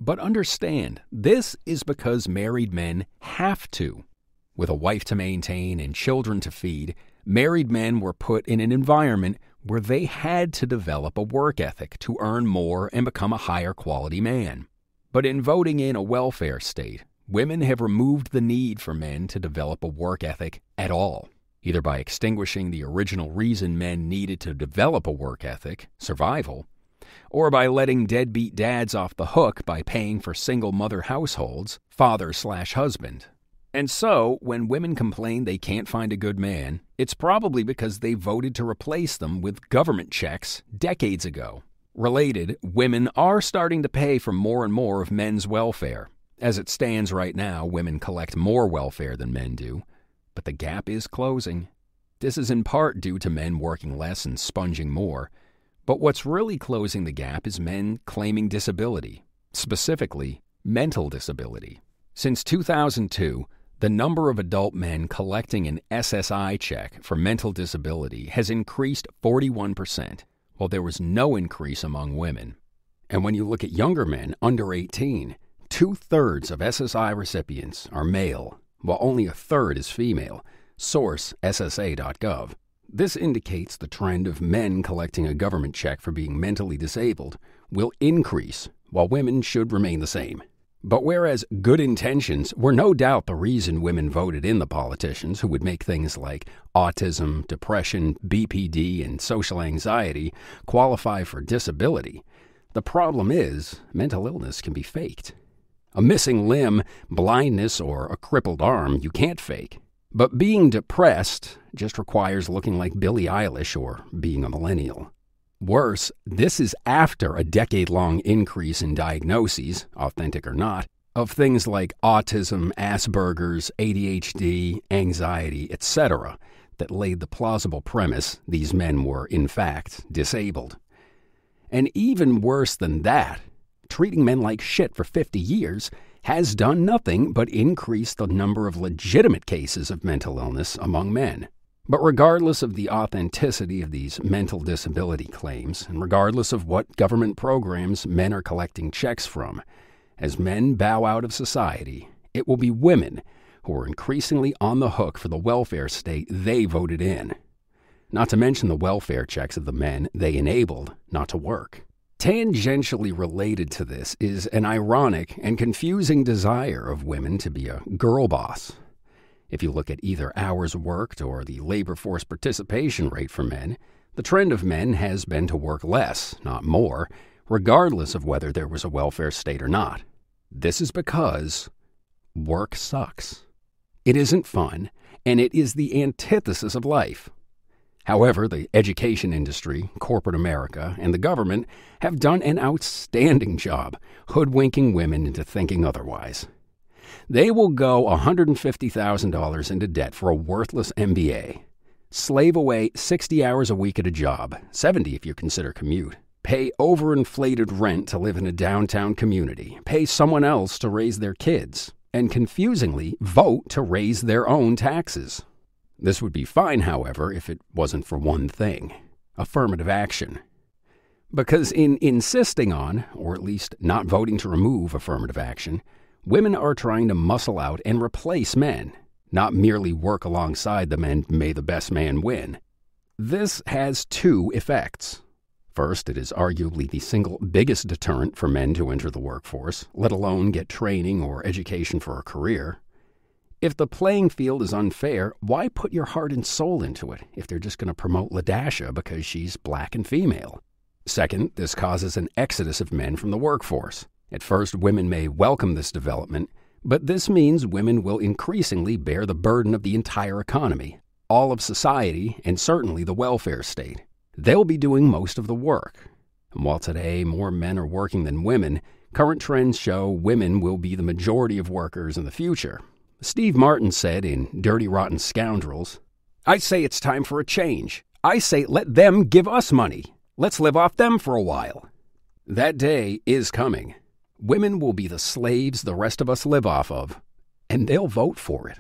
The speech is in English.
But understand, this is because married men have to. With a wife to maintain and children to feed, married men were put in an environment where they had to develop a work ethic to earn more and become a higher quality man. But in voting in a welfare state, women have removed the need for men to develop a work ethic at all, either by extinguishing the original reason men needed to develop a work ethic, survival, or by letting deadbeat dads off the hook by paying for single mother households, father/husband. And so, when women complain they can't find a good man, it's probably because they voted to replace them with government checks decades ago. Related, women are starting to pay for more and more of men's welfare. As it stands right now, women collect more welfare than men do, but the gap is closing. This is in part due to men working less and sponging more, but what's really closing the gap is men claiming disability, specifically mental disability. Since 2002, the number of adult men collecting an SSI check for mental disability has increased 41%, while there was no increase among women. And when you look at younger men under 18, 2/3 of SSI recipients are male, while only a third is female. Source SSA.gov. This indicates the trend of men collecting a government check for being mentally disabled will increase, while women should remain the same. But whereas good intentions were no doubt the reason women voted in the politicians who would make things like autism, depression, BPD, and social anxiety qualify for disability, the problem is mental illness can be faked. A missing limb, blindness, or a crippled arm you can't fake. But being depressed just requires looking like Billie Eilish or being a millennial. Worse, this is after a decade-long increase in diagnoses, authentic or not, of things like autism, Asperger's, ADHD, anxiety, etc., that laid the plausible premise these men were, in fact, disabled. And even worse than that, treating men like shit for 50 years has done nothing but increase the number of legitimate cases of mental illness among men. But regardless of the authenticity of these mental disability claims, and regardless of what government programs men are collecting checks from, as men bow out of society, it will be women who are increasingly on the hook for the welfare state they voted in. Not to mention the welfare checks of the men they enabled not to work. Tangentially related to this is an ironic and confusing desire of women to be a girl boss. If you look at either hours worked or the labor force participation rate for men, the trend of men has been to work less, not more, regardless of whether there was a welfare state or not. This is because work sucks. It isn't fun, and it is the antithesis of life. However, the education industry, corporate America, and the government have done an outstanding job hoodwinking women into thinking otherwise. They will go $150,000 into debt for a worthless MBA, slave away 60 hours a week at a job, 70 if you consider commute, pay overinflated rent to live in a downtown community, pay someone else to raise their kids, and confusingly vote to raise their own taxes. This would be fine, however, if it wasn't for one thing: affirmative action. Because in insisting on, or at least not voting to remove affirmative action, women are trying to muscle out and replace men, not merely work alongside them and may the best man win. This has two effects. First, it is arguably the single biggest deterrent for men to enter the workforce, let alone get training or education for a career. If the playing field is unfair, why put your heart and soul into it if they're just going to promote LaDasha because she's black and female? Second, this causes an exodus of men from the workforce. At first, women may welcome this development, but this means women will increasingly bear the burden of the entire economy, all of society, and certainly the welfare state. They'll be doing most of the work. And while today more men are working than women, current trends show women will be the majority of workers in the future. Steve Martin said in Dirty Rotten Scoundrels, "I say it's time for a change. I say let them give us money. Let's live off them for a while." That day is coming. Women will be the slaves the rest of us live off of, and they'll vote for it.